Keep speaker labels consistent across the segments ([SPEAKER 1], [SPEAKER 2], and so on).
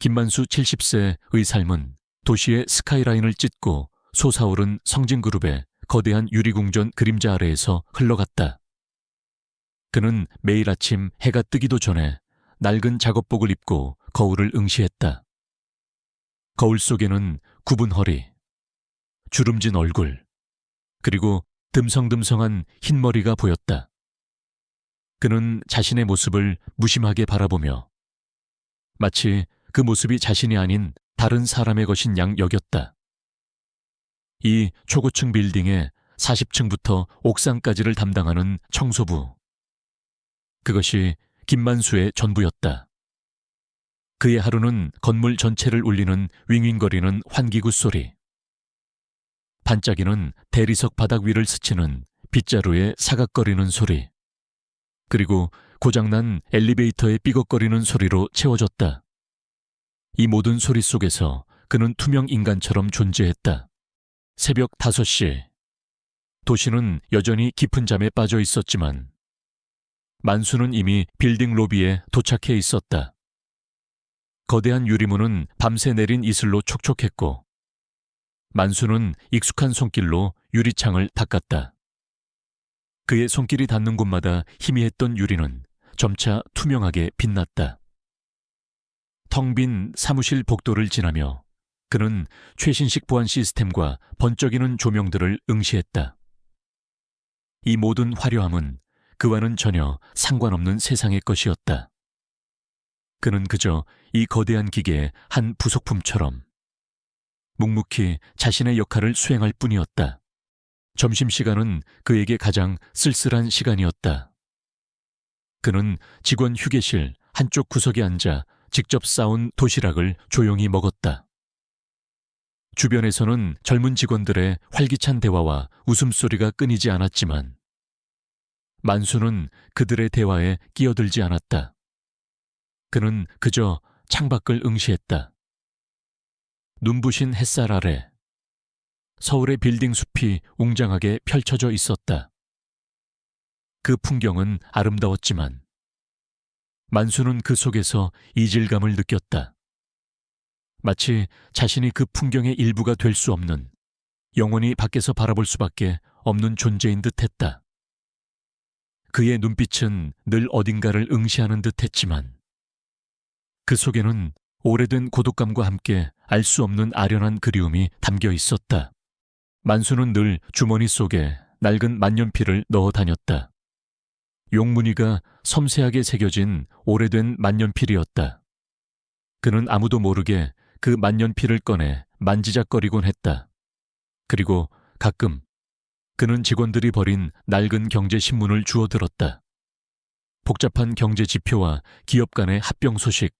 [SPEAKER 1] 김만수 70세의 삶은 도시의 스카이라인을 찢고 솟아오른 성진그룹의 거대한 유리궁전 그림자 아래에서 흘러갔다. 그는 매일 아침 해가 뜨기도 전에 낡은 작업복을 입고 거울을 응시했다. 거울 속에는 굽은 허리, 주름진 얼굴, 그리고 듬성듬성한 흰머리가 보였다. 그는 자신의 모습을 무심하게 바라보며 마치 그 모습이 자신이 아닌 다른 사람의 것인 양 여겼다. 이 초고층 빌딩의 40층부터 옥상까지를 담당하는 청소부. 그것이 김만수의 전부였다. 그의 하루는 건물 전체를 울리는 윙윙거리는 환기구 소리, 반짝이는 대리석 바닥 위를 스치는 빗자루의 사각거리는 소리, 그리고 고장난 엘리베이터의 삐걱거리는 소리로 채워졌다. 이 모든 소리 속에서 그는 투명 인간처럼 존재했다. 새벽 5시. 도시는 여전히 깊은 잠에 빠져 있었지만 만수는 이미 빌딩 로비에 도착해 있었다. 거대한 유리문은 밤새 내린 이슬로 촉촉했고 만수는 익숙한 손길로 유리창을 닦았다. 그의 손길이 닿는 곳마다 희미했던 유리는 점차 투명하게 빛났다. 텅 빈 사무실 복도를 지나며 그는 최신식 보안 시스템과 번쩍이는 조명들을 응시했다. 이 모든 화려함은 그와는 전혀 상관없는 세상의 것이었다. 그는 그저 이 거대한 기계의 한 부속품처럼 묵묵히 자신의 역할을 수행할 뿐이었다. 점심시간은 그에게 가장 쓸쓸한 시간이었다. 그는 직원 휴게실 한쪽 구석에 앉아 직접 싸온 도시락을 조용히 먹었다. 주변에서는 젊은 직원들의 활기찬 대화와 웃음소리가 끊이지 않았지만 만수는 그들의 대화에 끼어들지 않았다. 그는 그저 창밖을 응시했다. 눈부신 햇살 아래 서울의 빌딩 숲이 웅장하게 펼쳐져 있었다. 그 풍경은 아름다웠지만 만수는 그 속에서 이질감을 느꼈다. 마치 자신이 그 풍경의 일부가 될 수 없는, 영원히 밖에서 바라볼 수밖에 없는 존재인 듯했다. 그의 눈빛은 늘 어딘가를 응시하는 듯했지만 그 속에는 오래된 고독감과 함께 알 수 없는 아련한 그리움이 담겨 있었다. 만수는 늘 주머니 속에 낡은 만년필을 넣어 다녔다. 용무늬가 섬세하게 새겨진 오래된 만년필이었다. 그는 아무도 모르게 그 만년필을 꺼내 만지작거리곤 했다. 그리고 가끔 그는 직원들이 버린 낡은 경제신문을 주워들었다. 복잡한 경제 지표와 기업 간의 합병 소식,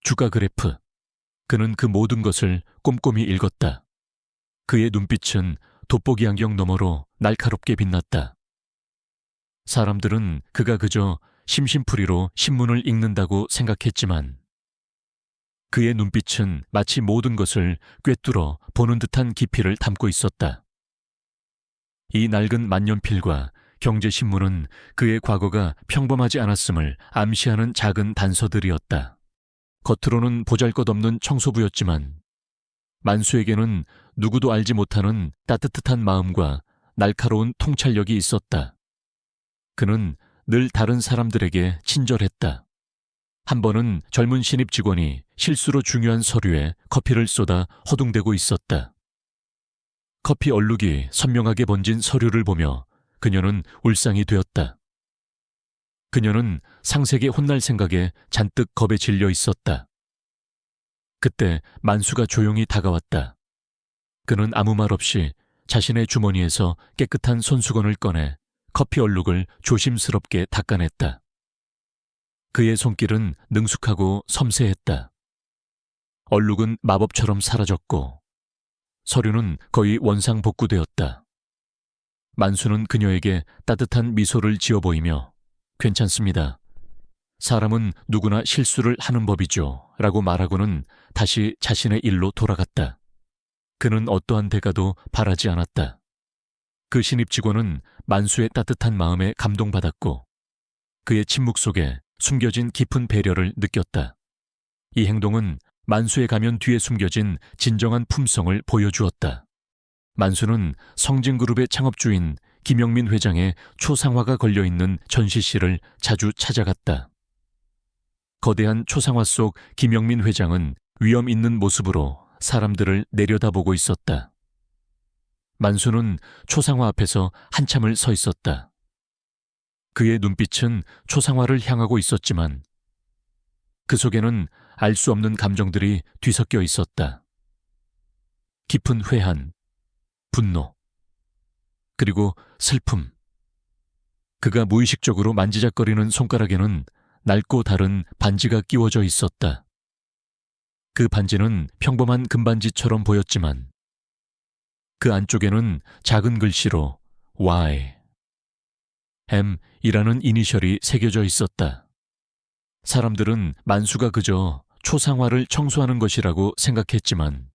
[SPEAKER 1] 주가 그래프, 그는 그 모든 것을 꼼꼼히 읽었다. 그의 눈빛은 돋보기 안경 너머로 날카롭게 빛났다. 사람들은 그가 그저 심심풀이로 신문을 읽는다고 생각했지만 그의 눈빛은 마치 모든 것을 꿰뚫어 보는 듯한 깊이를 담고 있었다. 이 낡은 만년필과 경제신문은 그의 과거가 평범하지 않았음을 암시하는 작은 단서들이었다. 겉으로는 보잘것없는 청소부였지만 만수에게는 누구도 알지 못하는 따뜻한 마음과 날카로운 통찰력이 있었다. 그는 늘 다른 사람들에게 친절했다. 한 번은 젊은 신입 직원이 실수로 중요한 서류에 커피를 쏟아 허둥대고 있었다. 커피 얼룩이 선명하게 번진 서류를 보며 그녀는 울상이 되었다. 그녀는 상세게 혼날 생각에 잔뜩 겁에 질려 있었다. 그때 만수가 조용히 다가왔다. 그는 아무 말 없이 자신의 주머니에서 깨끗한 손수건을 꺼내 커피 얼룩을 조심스럽게 닦아냈다. 그의 손길은 능숙하고 섬세했다. 얼룩은 마법처럼 사라졌고 서류는 거의 원상복구되었다. 만수는 그녀에게 따뜻한 미소를 지어 보이며 괜찮습니다. 사람은 누구나 실수를 하는 법이죠. 라고 말하고는 다시 자신의 일로 돌아갔다. 그는 어떠한 대가도 바라지 않았다. 그 신입 직원은 만수의 따뜻한 마음에 감동받았고 그의 침묵 속에 숨겨진 깊은 배려를 느꼈다. 이 행동은 만수의 가면 뒤에 숨겨진 진정한 품성을 보여주었다. 만수는 성진그룹의 창업주인 김영민 회장의 초상화가 걸려있는 전시실을 자주 찾아갔다. 거대한 초상화 속 김영민 회장은 위험 있는 모습으로 사람들을 내려다보고 있었다. 만수는 초상화 앞에서 한참을 서 있었다. 그의 눈빛은 초상화를 향하고 있었지만 그 속에는 알 수 없는 감정들이 뒤섞여 있었다. 깊은 회한, 분노, 그리고 슬픔. 그가 무의식적으로 만지작거리는 손가락에는 낡고 다른 반지가 끼워져 있었다. 그 반지는 평범한 금반지처럼 보였지만 그 안쪽에는 작은 글씨로 Y, M이라는 이니셜이 새겨져 있었다. 사람들은 만수가 그저 초상화를 청소하는 것이라고 생각했지만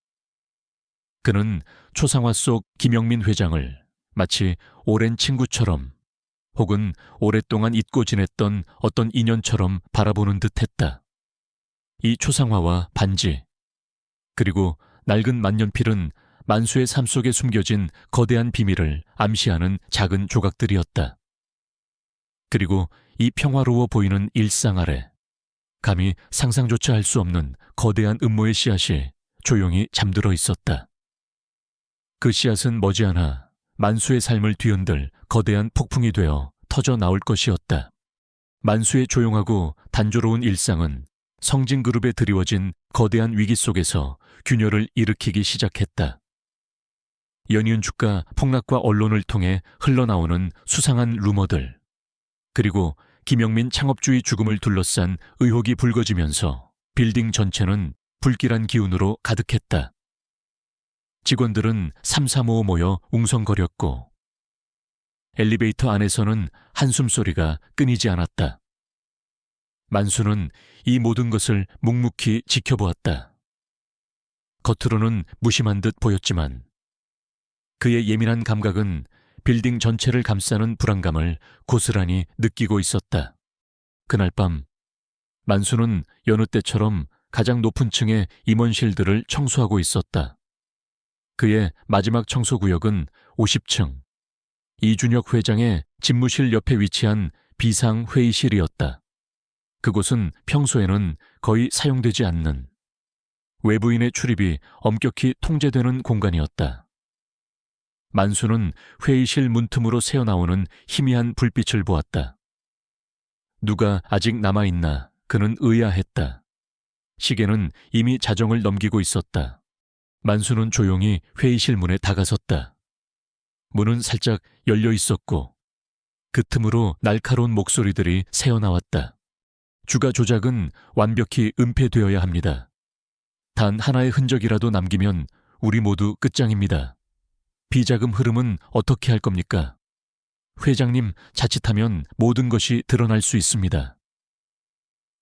[SPEAKER 1] 그는 초상화 속 김영민 회장을 마치 오랜 친구처럼 혹은 오랫동안 잊고 지냈던 어떤 인연처럼 바라보는 듯했다. 이 초상화와 반지, 그리고 낡은 만년필은 만수의 삶 속에 숨겨진 거대한 비밀을 암시하는 작은 조각들이었다. 그리고 이 평화로워 보이는 일상 아래 감히 상상조차 할 수 없는 거대한 음모의 씨앗이 조용히 잠들어 있었다. 그 씨앗은 머지않아 만수의 삶을 뒤흔들 거대한 폭풍이 되어 터져 나올 것이었다. 만수의 조용하고 단조로운 일상은 성진그룹에 드리워진 거대한 위기 속에서 균열을 일으키기 시작했다. 연이은 주가 폭락과 언론을 통해 흘러나오는 수상한 루머들, 그리고 김영민 창업주의 죽음을 둘러싼 의혹이 불거지면서 빌딩 전체는 불길한 기운으로 가득했다. 직원들은 삼삼오오 모여 웅성거렸고 엘리베이터 안에서는 한숨소리가 끊이지 않았다. 만수는 이 모든 것을 묵묵히 지켜보았다. 겉으로는 무심한 듯 보였지만 그의 예민한 감각은 빌딩 전체를 감싸는 불안감을 고스란히 느끼고 있었다. 그날 밤 만수는 여느 때처럼 가장 높은 층의 임원실들을 청소하고 있었다. 그의 마지막 청소구역은 50층, 이준혁 회장의 집무실 옆에 위치한 비상회의실이었다. 그곳은 평소에는 거의 사용되지 않는 외부인의 출입이 엄격히 통제되는 공간이었다. 만수는 회의실 문틈으로 새어나오는 희미한 불빛을 보았다. 누가 아직 남아있나 그는 의아했다. 시계는 이미 자정을 넘기고 있었다. 만수는 조용히 회의실 문에 다가섰다. 문은 살짝 열려 있었고 그 틈으로 날카로운 목소리들이 새어나왔다. 주가 조작은 완벽히 은폐되어야 합니다. 단 하나의 흔적이라도 남기면 우리 모두 끝장입니다. 비자금 흐름은 어떻게 할 겁니까? 회장님, 자칫하면 모든 것이 드러날 수 있습니다.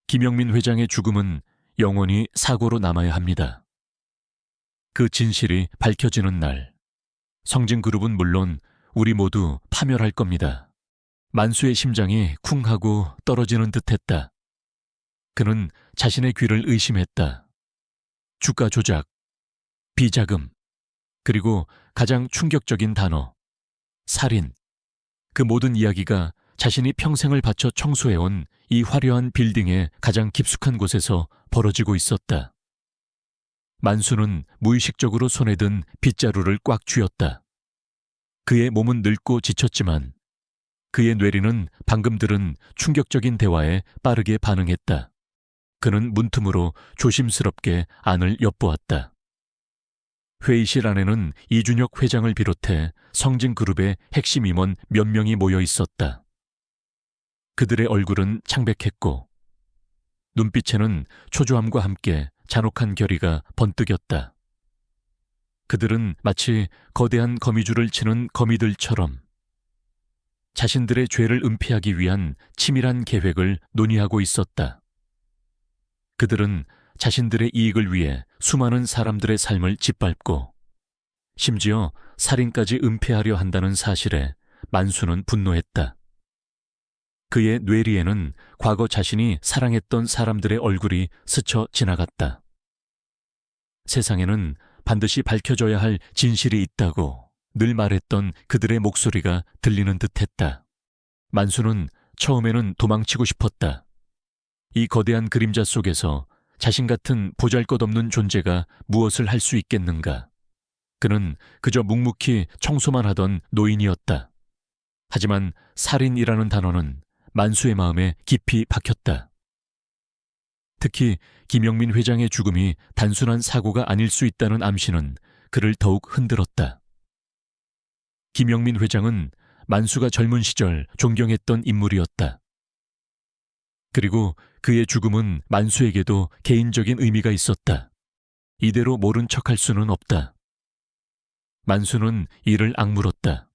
[SPEAKER 1] 김영민 회장의 죽음은 영원히 사고로 남아야 합니다. 그 진실이 밝혀지는 날, 성진그룹은 물론 우리 모두 파멸할 겁니다. 만수의 심장이 쿵 하고 떨어지는 듯했다. 그는 자신의 귀를 의심했다. 주가 조작, 비자금, 그리고 가장 충격적인 단어, 살인. 그 모든 이야기가 자신이 평생을 바쳐 청소해온 이 화려한 빌딩의 가장 깊숙한 곳에서 벌어지고 있었다. 만수는 무의식적으로 손에 든 빗자루를 꽉 쥐었다. 그의 몸은 늙고 지쳤지만 그의 뇌리는 방금 들은 충격적인 대화에 빠르게 반응했다. 그는 문틈으로 조심스럽게 안을 엿보았다. 회의실 안에는 이준혁 회장을 비롯해 성진그룹의 핵심 임원 몇 명이 모여 있었다. 그들의 얼굴은 창백했고 눈빛에는 초조함과 함께 잔혹한 결의가 번뜩였다. 그들은 마치 거대한 거미줄을 치는 거미들처럼 자신들의 죄를 은폐하기 위한 치밀한 계획을 논의하고 있었다. 그들은 자신들의 이익을 위해 수많은 사람들의 삶을 짓밟고 심지어 살인까지 은폐하려 한다는 사실에 만수는 분노했다. 그의 뇌리에는 과거 자신이 사랑했던 사람들의 얼굴이 스쳐 지나갔다. 세상에는 반드시 밝혀져야 할 진실이 있다고 늘 말했던 그들의 목소리가 들리는 듯했다. 만수는 처음에는 도망치고 싶었다. 이 거대한 그림자 속에서 자신 같은 보잘것없는 존재가 무엇을 할 수 있겠는가. 그는 그저 묵묵히 청소만 하던 노인이었다. 하지만 살인이라는 단어는 만수의 마음에 깊이 박혔다. 특히 김영민 회장의 죽음이 단순한 사고가 아닐 수 있다는 암시는 그를 더욱 흔들었다. 김영민 회장은 만수가 젊은 시절 존경했던 인물이었다. 그리고 그의 죽음은 만수에게도 개인적인 의미가 있었다. 이대로 모른 척할 수는 없다. 만수는 이를 악물었다.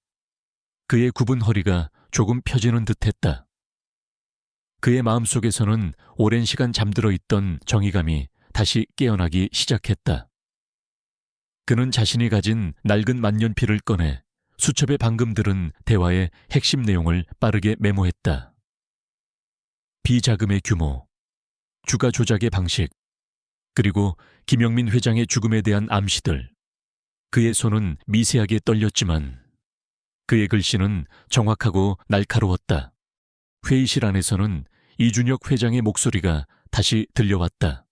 [SPEAKER 1] 그의 굽은 허리가 조금 펴지는 듯했다. 그의 마음속에서는 오랜 시간 잠들어 있던 정의감이 다시 깨어나기 시작했다. 그는 자신이 가진 낡은 만년필을 꺼내 수첩에 방금 들은 대화의 핵심 내용을 빠르게 메모했다. 비자금의 규모, 주가 조작의 방식, 그리고 김영민 회장의 죽음에 대한 암시들. 그의 손은 미세하게 떨렸지만 그의 글씨는 정확하고 날카로웠다. 회의실 안에서는 이준혁 회장의 목소리가 다시 들려왔다.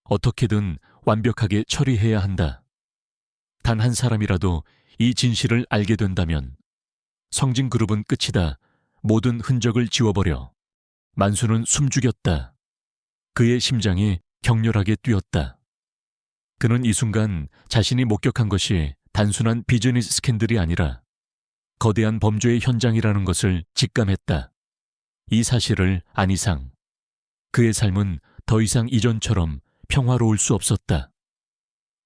[SPEAKER 1] 어떻게든 완벽하게 처리해야 한다. 단 한 사람이라도 이 진실을 알게 된다면 성진그룹은 끝이다. 모든 흔적을 지워버려. 만수는 숨죽였다. 그의 심장이 격렬하게 뛰었다. 그는 이 순간 자신이 목격한 것이 단순한 비즈니스 스캔들이 아니라 거대한 범죄의 현장이라는 것을 직감했다. 이 사실을 안 이상 그의 삶은 더 이상 이전처럼 평화로울 수 없었다.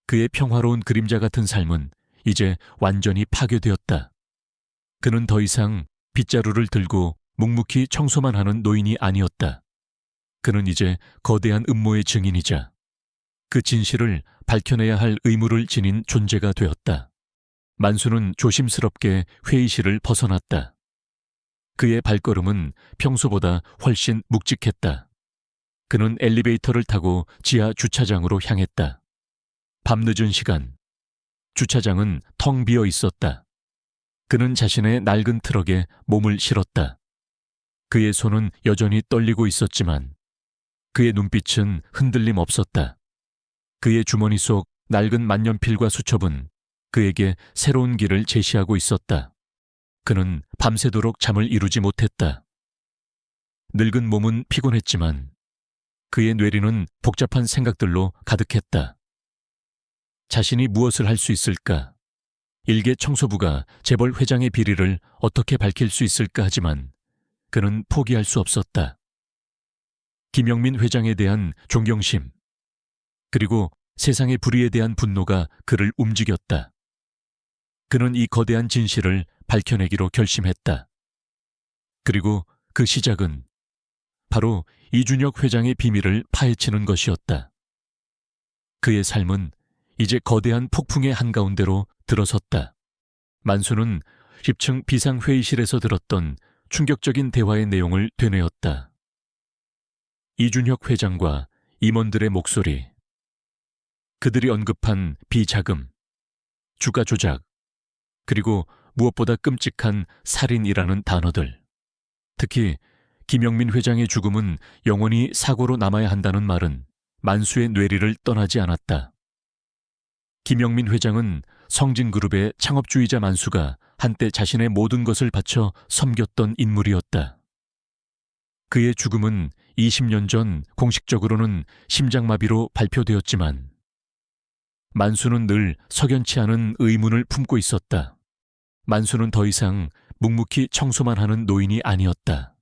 [SPEAKER 1] 그의 평화로운 그림자 같은 삶은 이제 완전히 파괴되었다. 그는 더 이상 빗자루를 들고 묵묵히 청소만 하는 노인이 아니었다. 그는 이제 거대한 음모의 증인이자 그 진실을 밝혀내야 할 의무를 지닌 존재가 되었다. 만수는 조심스럽게 회의실을 벗어났다. 그의 발걸음은 평소보다 훨씬 묵직했다. 그는 엘리베이터를 타고 지하 주차장으로 향했다. 밤늦은 시간, 주차장은 텅 비어 있었다. 그는 자신의 낡은 트럭에 몸을 실었다. 그의 손은 여전히 떨리고 있었지만 그의 눈빛은 흔들림 없었다. 그의 주머니 속 낡은 만년필과 수첩은 그에게 새로운 길을 제시하고 있었다. 그는 밤새도록 잠을 이루지 못했다. 늙은 몸은 피곤했지만 그의 뇌리는 복잡한 생각들로 가득했다. 자신이 무엇을 할 수 있을까? 일개 청소부가 재벌 회장의 비리를 어떻게 밝힐 수 있을까 하지만 그는 포기할 수 없었다. 김영민 회장에 대한 존경심, 그리고 세상의 불의에 대한 분노가 그를 움직였다. 그는 이 거대한 진실을 밝혀내기로 결심했다. 그리고 그 시작은 바로 이준혁 회장의 비밀을 파헤치는 것이었다. 그의 삶은 이제 거대한 폭풍의 한가운데로 들어섰다. 만수는 10층 비상회의실에서 들었던 충격적인 대화의 내용을 되뇌었다. 이준혁 회장과 임원들의 목소리, 그들이 언급한 비자금, 주가 조작, 그리고 무엇보다 끔찍한 살인이라는 단어들. 특히 김영민 회장의 죽음은 영원히 사고로 남아야 한다는 말은 만수의 뇌리를 떠나지 않았다. 김영민 회장은 성진그룹의 창업주의자 만수가 한때 자신의 모든 것을 바쳐 섬겼던 인물이었다. 그의 죽음은 20년 전 공식적으로는 심장마비로 발표되었지만 만수는 늘 석연치 않은 의문을 품고 있었다. 만수는 더 이상 묵묵히 청소만 하는 노인이 아니었다.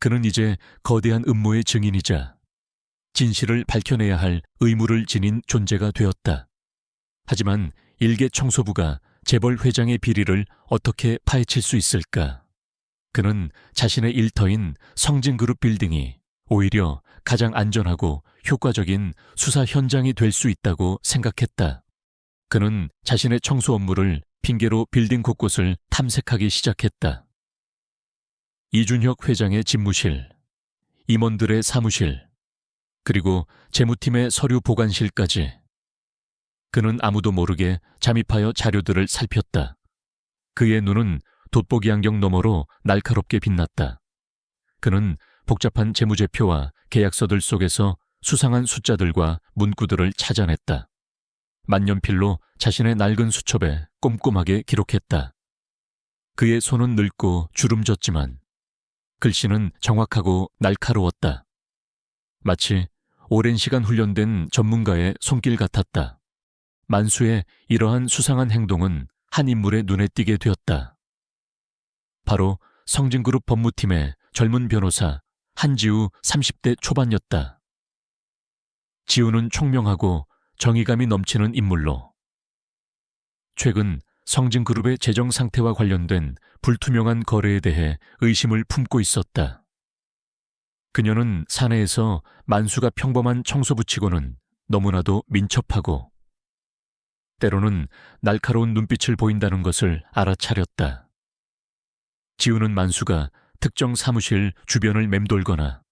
[SPEAKER 1] 그는 이제 거대한 음모의 증인이자 진실을 밝혀내야 할 의무를 지닌 존재가 되었다. 하지만 일개 청소부가 재벌 회장의 비리를 어떻게 파헤칠 수 있을까? 그는 자신의 일터인 성진그룹 빌딩이 오히려 가장 안전하고 효과적인 수사 현장이 될 수 있다고 생각했다. 그는 자신의 청소 업무를 핑계로 빌딩 곳곳을 탐색하기 시작했다. 이준혁 회장의 집무실, 임원들의 사무실, 그리고 재무팀의 서류 보관실까지 그는 아무도 모르게 잠입하여 자료들을 살폈다. 그의 눈은 돋보기 안경 너머로 날카롭게 빛났다. 그는 복잡한 재무제표와 계약서들 속에서 수상한 숫자들과 문구들을 찾아냈다. 만년필로 자신의 낡은 수첩에 꼼꼼하게 기록했다. 그의 손은 늙고 주름졌지만 글씨는 정확하고 날카로웠다. 마치 오랜 시간 훈련된 전문가의 손길 같았다. 만수의 이러한 수상한 행동은 한 인물의 눈에 띄게 되었다. 바로 성진그룹 법무팀의 젊은 변호사 한지우 30대 초반이었다. 지우는 총명하고 정의감이 넘치는 인물로 최근 성진그룹의 재정 상태와 관련된 불투명한 거래에 대해 의심을 품고 있었다. 그녀는 사내에서 만수가 평범한 청소부치고는 너무나도 민첩하고 때로는 날카로운 눈빛을 보인다는 것을 알아차렸다. 지우는 만수가 특정 사무실 주변을 맴돌거나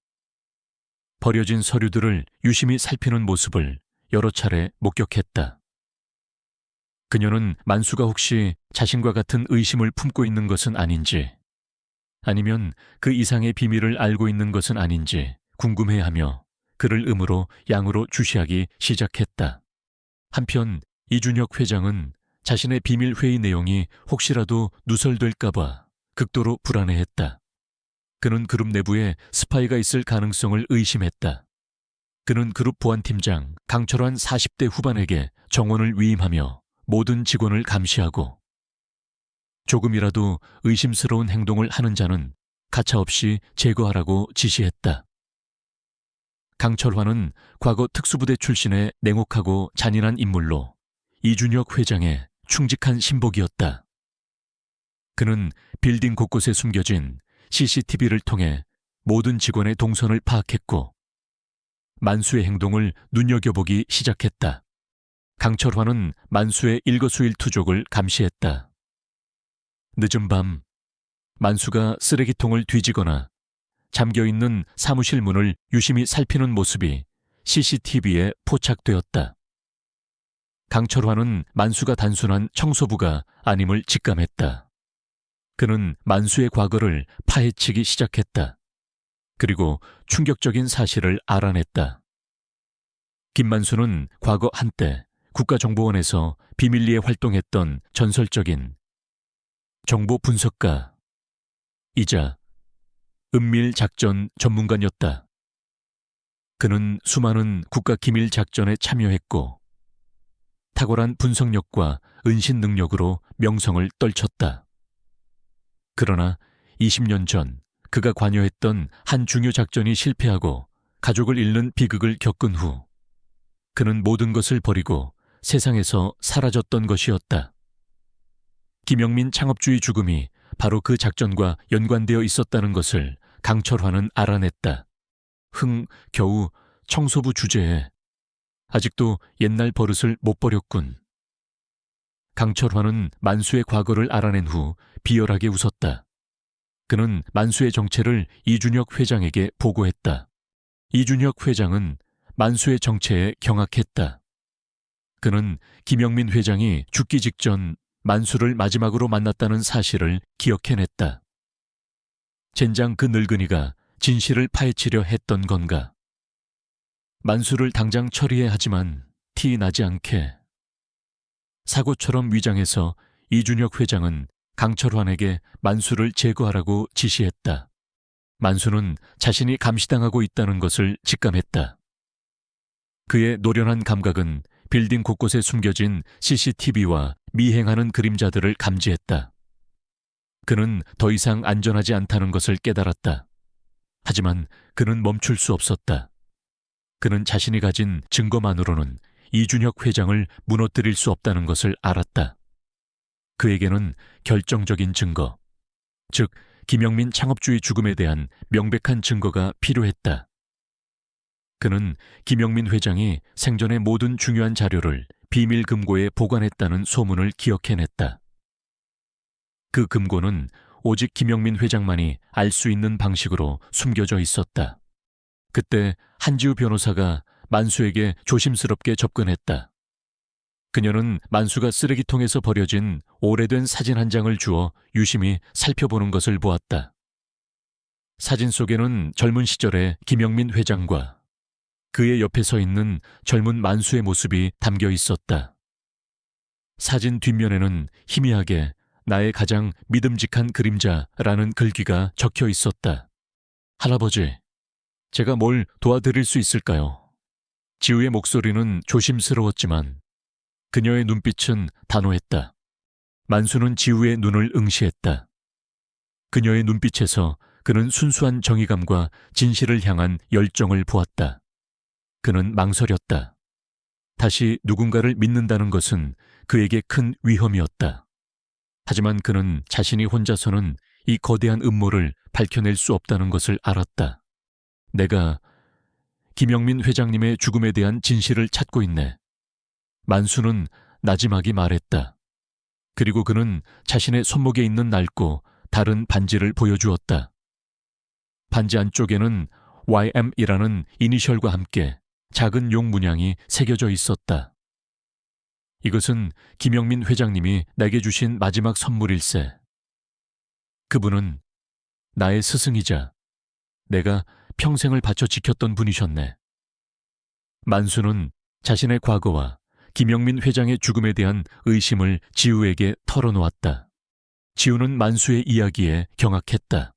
[SPEAKER 1] 버려진 서류들을 유심히 살피는 모습을 여러 차례 목격했다. 그녀는 만수가 혹시 자신과 같은 의심을 품고 있는 것은 아닌지, 아니면 그 이상의 비밀을 알고 있는 것은 아닌지 궁금해하며 그를 음으로 양으로 주시하기 시작했다. 한편 이준혁 회장은 자신의 비밀 회의 내용이 혹시라도 누설될까봐 극도로 불안해했다. 그는 그룹 내부에 스파이가 있을 가능성을 의심했다. 그는 그룹 보안팀장 강철환 40대 후반에게 정원을 위임하며 모든 직원을 감시하고 조금이라도 의심스러운 행동을 하는 자는 가차없이 제거하라고 지시했다. 강철환은 과거 특수부대 출신의 냉혹하고 잔인한 인물로 이준혁 회장의 충직한 신복이었다. 그는 빌딩 곳곳에 숨겨진 CCTV를 통해 모든 직원의 동선을 파악했고 만수의 행동을 눈여겨보기 시작했다. 강철환은 만수의 일거수일투족을 감시했다. 늦은 밤 만수가 쓰레기통을 뒤지거나 잠겨있는 사무실 문을 유심히 살피는 모습이 CCTV에 포착되었다. 강철환은 만수가 단순한 청소부가 아님을 직감했다. 그는 만수의 과거를 파헤치기 시작했다. 그리고 충격적인 사실을 알아냈다. 김만수는 과거 한때 국가정보원에서 비밀리에 활동했던 전설적인 정보 분석가이자 은밀작전 전문가였다. 그는 수많은 국가기밀작전에 참여했고 탁월한 분석력과 은신 능력으로 명성을 떨쳤다. 그러나 20년 전 그가 관여했던 한 중요 작전이 실패하고 가족을 잃는 비극을 겪은 후 그는 모든 것을 버리고 세상에서 사라졌던 것이었다. 김영민 창업주의 죽음이 바로 그 작전과 연관되어 있었다는 것을 강철환은 알아냈다. 겨우 청소부 주제에 아직도 옛날 버릇을 못 버렸군. 강철환은 만수의 과거를 알아낸 후 비열하게 웃었다. 그는 만수의 정체를 이준혁 회장에게 보고했다. 이준혁 회장은 만수의 정체에 경악했다. 그는 김영민 회장이 죽기 직전 만수를 마지막으로 만났다는 사실을 기억해냈다. 젠장 그 늙은이가 진실을 파헤치려 했던 건가? 만수를 당장 처리해야 하지만 티 나지 않게. 사고처럼 위장해서 이준혁 회장은 강철환에게 만수를 제거하라고 지시했다. 만수는 자신이 감시당하고 있다는 것을 직감했다. 그의 노련한 감각은 빌딩 곳곳에 숨겨진 CCTV와 미행하는 그림자들을 감지했다. 그는 더 이상 안전하지 않다는 것을 깨달았다. 하지만 그는 멈출 수 없었다. 그는 자신이 가진 증거만으로는 이준혁 회장을 무너뜨릴 수 없다는 것을 알았다. 그에게는 결정적인 증거, 즉 김영민 창업주의 죽음에 대한 명백한 증거가 필요했다. 그는 김영민 회장이 생전의 모든 중요한 자료를 비밀 금고에 보관했다는 소문을 기억해냈다. 그 금고는 오직 김영민 회장만이 알 수 있는 방식으로 숨겨져 있었다. 그때 한지우 변호사가 만수에게 조심스럽게 접근했다. 그녀는 만수가 쓰레기통에서 버려진 오래된 사진 한 장을 주어 유심히 살펴보는 것을 보았다. 사진 속에는 젊은 시절의 김영민 회장과 그의 옆에 서 있는 젊은 만수의 모습이 담겨 있었다. 사진 뒷면에는 희미하게 나의 가장 믿음직한 그림자라는 글귀가 적혀 있었다. 할아버지, 제가 뭘 도와드릴 수 있을까요? 지우의 목소리는 조심스러웠지만 그녀의 눈빛은 단호했다. 만수는 지우의 눈을 응시했다. 그녀의 눈빛에서 그는 순수한 정의감과 진실을 향한 열정을 보았다. 그는 망설였다. 다시 누군가를 믿는다는 것은 그에게 큰 위험이었다. 하지만 그는 자신이 혼자서는 이 거대한 음모를 밝혀낼 수 없다는 것을 알았다. 내가 김영민 회장님의 죽음에 대한 진실을 찾고 있네. 만수는 나지막이 말했다. 그리고 그는 자신의 손목에 있는 낡고 다른 반지를 보여주었다. 반지 안쪽에는 YM이라는 이니셜과 함께 작은 용 문양이 새겨져 있었다. 이것은 김영민 회장님이 내게 주신 마지막 선물일세. 그분은 나의 스승이자 내가 평생을 바쳐 지켰던 분이셨네. 만수는 자신의 과거와 김영민 회장의 죽음에 대한 의심을 지우에게 털어놓았다. 지우는 만수의 이야기에 경악했다.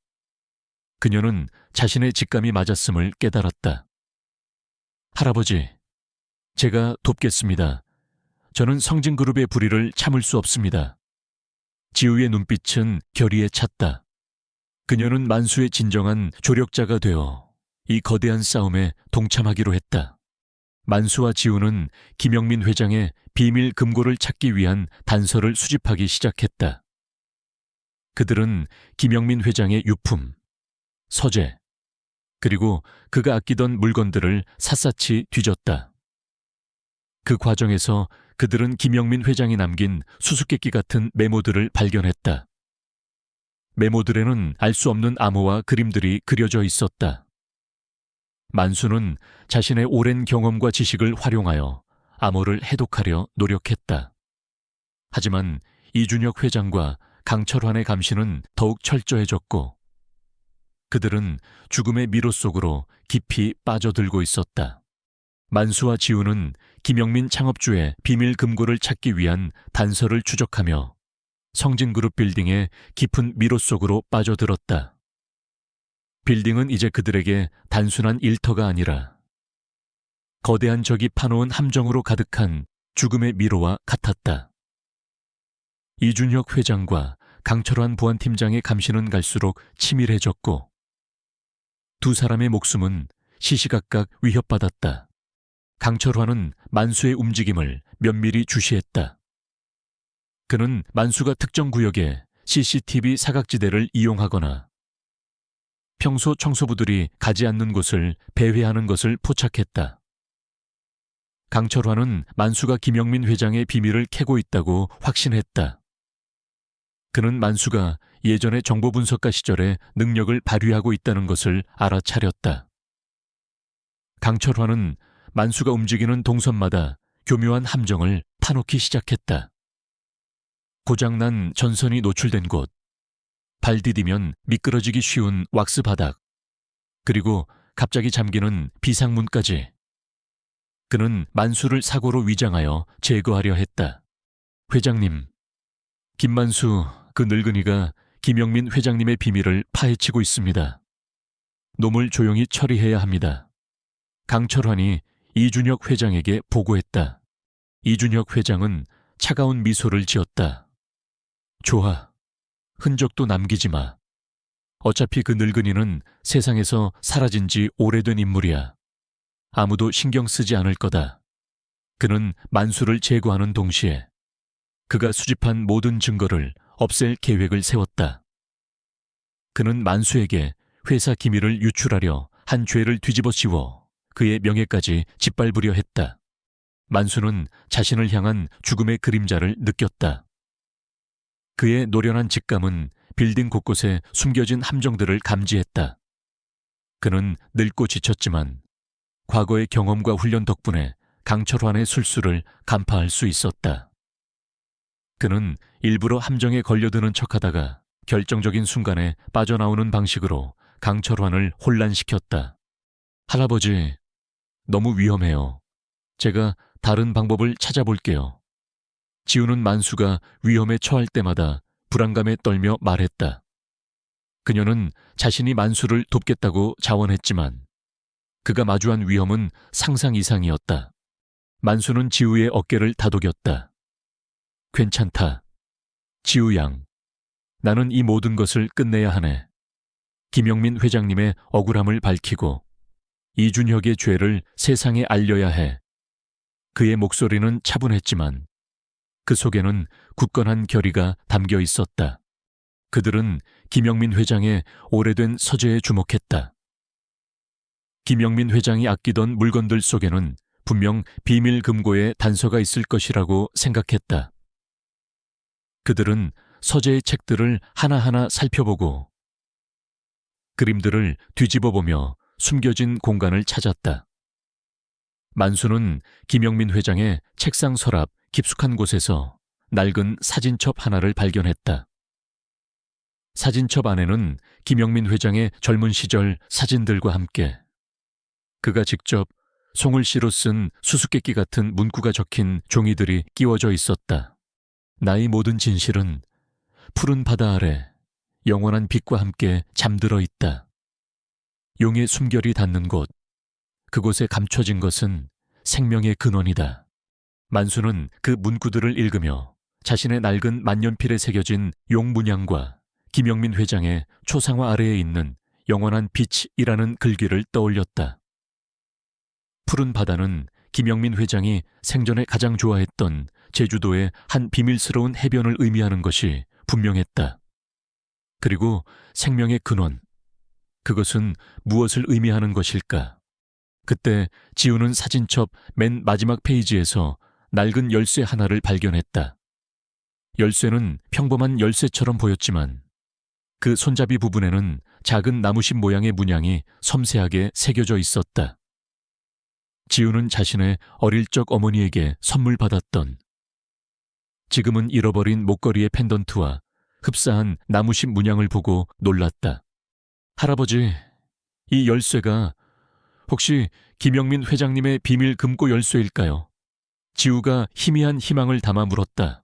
[SPEAKER 1] 그녀는 자신의 직감이 맞았음을 깨달았다. 할아버지, 제가 돕겠습니다. 저는 성진그룹의 불의를 참을 수 없습니다. 지우의 눈빛은 결의에 찼다. 그녀는 만수의 진정한 조력자가 되어 이 거대한 싸움에 동참하기로 했다. 만수와 지우는 김영민 회장의 비밀 금고를 찾기 위한 단서를 수집하기 시작했다. 그들은 김영민 회장의 유품, 서재, 그리고 그가 아끼던 물건들을 샅샅이 뒤졌다. 그 과정에서 그들은 김영민 회장이 남긴 수수께끼 같은 메모들을 발견했다. 메모들에는 알 수 없는 암호와 그림들이 그려져 있었다. 만수는 자신의 오랜 경험과 지식을 활용하여 암호를 해독하려 노력했다. 하지만 이준혁 회장과 강철환의 감시는 더욱 철저해졌고 그들은 죽음의 미로 속으로 깊이 빠져들고 있었다. 만수와 지우는 김영민 창업주의 비밀 금고를 찾기 위한 단서를 추적하며 성진그룹 빌딩의 깊은 미로 속으로 빠져들었다. 빌딩은 이제 그들에게 단순한 일터가 아니라 거대한 적이 파놓은 함정으로 가득한 죽음의 미로와 같았다. 이준혁 회장과 강철환 보안팀장의 감시는 갈수록 치밀해졌고 두 사람의 목숨은 시시각각 위협받았다. 강철환은 만수의 움직임을 면밀히 주시했다. 그는 만수가 특정 구역에 CCTV 사각지대를 이용하거나 평소 청소부들이 가지 않는 곳을 배회하는 것을 포착했다. 강철환은 만수가 김영민 회장의 비밀을 캐고 있다고 확신했다. 그는 만수가 예전의 정보분석가 시절에 능력을 발휘하고 있다는 것을 알아차렸다. 강철환은 만수가 움직이는 동선마다 교묘한 함정을 파놓기 시작했다. 고장난 전선이 노출된 곳, 발 디디면 미끄러지기 쉬운 왁스 바닥, 그리고 갑자기 잠기는 비상문까지. 그는 만수를 사고로 위장하여 제거하려 했다. 회장님, 김만수 그 늙은이가 김영민 회장님의 비밀을 파헤치고 있습니다. 놈을 조용히 처리해야 합니다. 강철환이 이준혁 회장에게 보고했다. 이준혁 회장은 차가운 미소를 지었다. 좋아. 흔적도 남기지 마. 어차피 그 늙은이는 세상에서 사라진 지 오래된 인물이야. 아무도 신경 쓰지 않을 거다. 그는 만수를 제거하는 동시에 그가 수집한 모든 증거를 없앨 계획을 세웠다. 그는 만수에게 회사 기밀을 유출하려 한 죄를 뒤집어 씌워 그의 명예까지 짓밟으려 했다. 만수는 자신을 향한 죽음의 그림자를 느꼈다. 그의 노련한 직감은 빌딩 곳곳에 숨겨진 함정들을 감지했다. 그는 늙고 지쳤지만 과거의 경험과 훈련 덕분에 강철환의 술수를 간파할 수 있었다. 그는 일부러 함정에 걸려드는 척하다가 결정적인 순간에 빠져나오는 방식으로 강철환을 혼란시켰다. 할아버지, 너무 위험해요. 제가 다른 방법을 찾아볼게요. 지우는 만수가 위험에 처할 때마다 불안감에 떨며 말했다. 그녀는 자신이 만수를 돕겠다고 자원했지만 그가 마주한 위험은 상상 이상이었다. 만수는 지우의 어깨를 다독였다. 괜찮다. 지우 양. 나는 이 모든 것을 끝내야 하네. 김영민 회장님의 억울함을 밝히고 이준혁의 죄를 세상에 알려야 해. 그의 목소리는 차분했지만 그 속에는 굳건한 결의가 담겨 있었다. 그들은 김영민 회장의 오래된 서재에 주목했다. 김영민 회장이 아끼던 물건들 속에는 분명 비밀 금고의 단서가 있을 것이라고 생각했다. 그들은 서재의 책들을 하나하나 살펴보고 그림들을 뒤집어보며 숨겨진 공간을 찾았다. 만수는 김영민 회장의 책상 서랍 깊숙한 곳에서 낡은 사진첩 하나를 발견했다. 사진첩 안에는 김영민 회장의 젊은 시절 사진들과 함께 그가 직접 송을씨로 쓴 수수께끼 같은 문구가 적힌 종이들이 끼워져 있었다. 나의 모든 진실은 푸른 바다 아래 영원한 빛과 함께 잠들어 있다. 용의 숨결이 닿는 곳, 그곳에 감춰진 것은 생명의 근원이다. 만수는 그 문구들을 읽으며 자신의 낡은 만년필에 새겨진 용 문양과 김영민 회장의 초상화 아래에 있는 영원한 빛이라는 글귀를 떠올렸다. 푸른 바다는 김영민 회장이 생전에 가장 좋아했던 제주도의 한 비밀스러운 해변을 의미하는 것이 분명했다. 그리고 생명의 근원, 그것은 무엇을 의미하는 것일까? 그때 지우는 사진첩 맨 마지막 페이지에서 낡은 열쇠 하나를 발견했다. 열쇠는 평범한 열쇠처럼 보였지만 그 손잡이 부분에는 작은 나무심 모양의 문양이 섬세하게 새겨져 있었다. 지우는 자신의 어릴 적 어머니에게 선물 받았던 지금은 잃어버린 목걸이의 펜던트와 흡사한 나무심 문양을 보고 놀랐다. 할아버지, 이 열쇠가 혹시 김영민 회장님의 비밀 금고 열쇠일까요? 지우가 희미한 희망을 담아 물었다.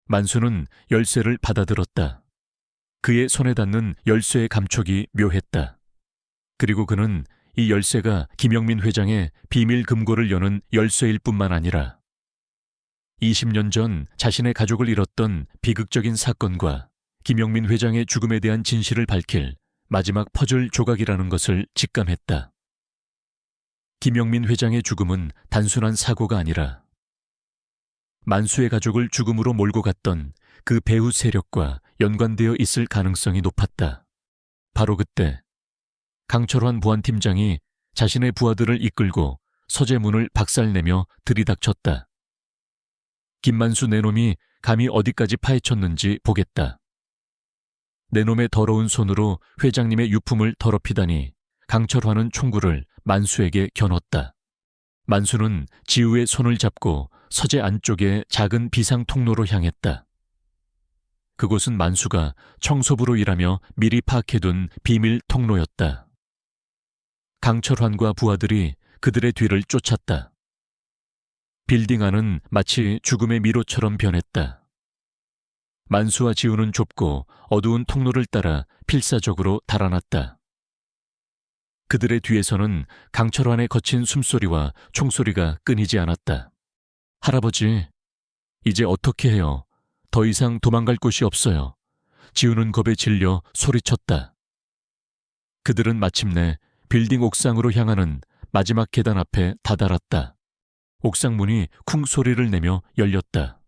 [SPEAKER 1] 만수는 열쇠를 받아들었다. 그의 손에 닿는 열쇠의 감촉이 묘했다. 그리고 그는 이 열쇠가 김영민 회장의 비밀 금고를 여는 열쇠일 뿐만 아니라 20년 전 자신의 가족을 잃었던 비극적인 사건과 김영민 회장의 죽음에 대한 진실을 밝힐 마지막 퍼즐 조각이라는 것을 직감했다. 김영민 회장의 죽음은 단순한 사고가 아니라 만수의 가족을 죽음으로 몰고 갔던 그 배후 세력과 연관되어 있을 가능성이 높았다. 바로 그때 강철환 보안팀장이 자신의 부하들을 이끌고 서재 문을 박살내며 들이닥쳤다. 김만수 내놈이 감히 어디까지 파헤쳤는지 보겠다. 내놈의 더러운 손으로 회장님의 유품을 더럽히다니 강철환은 총구를 만수에게 겨눴다. 만수는 지우의 손을 잡고 서재 안쪽의 작은 비상 통로로 향했다. 그곳은 만수가 청소부로 일하며 미리 파악해둔 비밀 통로였다. 강철환과 부하들이 그들의 뒤를 쫓았다. 빌딩 안은 마치 죽음의 미로처럼 변했다. 만수와 지우는 좁고 어두운 통로를 따라 필사적으로 달아났다. 그들의 뒤에서는 강철환의 거친 숨소리와 총소리가 끊이지 않았다. 할아버지, 이제 어떻게 해요? 더 이상 도망갈 곳이 없어요. 지우는 겁에 질려 소리쳤다. 그들은 마침내 빌딩 옥상으로 향하는 마지막 계단 앞에 다다랐다. 옥상 문이 쿵 소리를 내며 열렸다.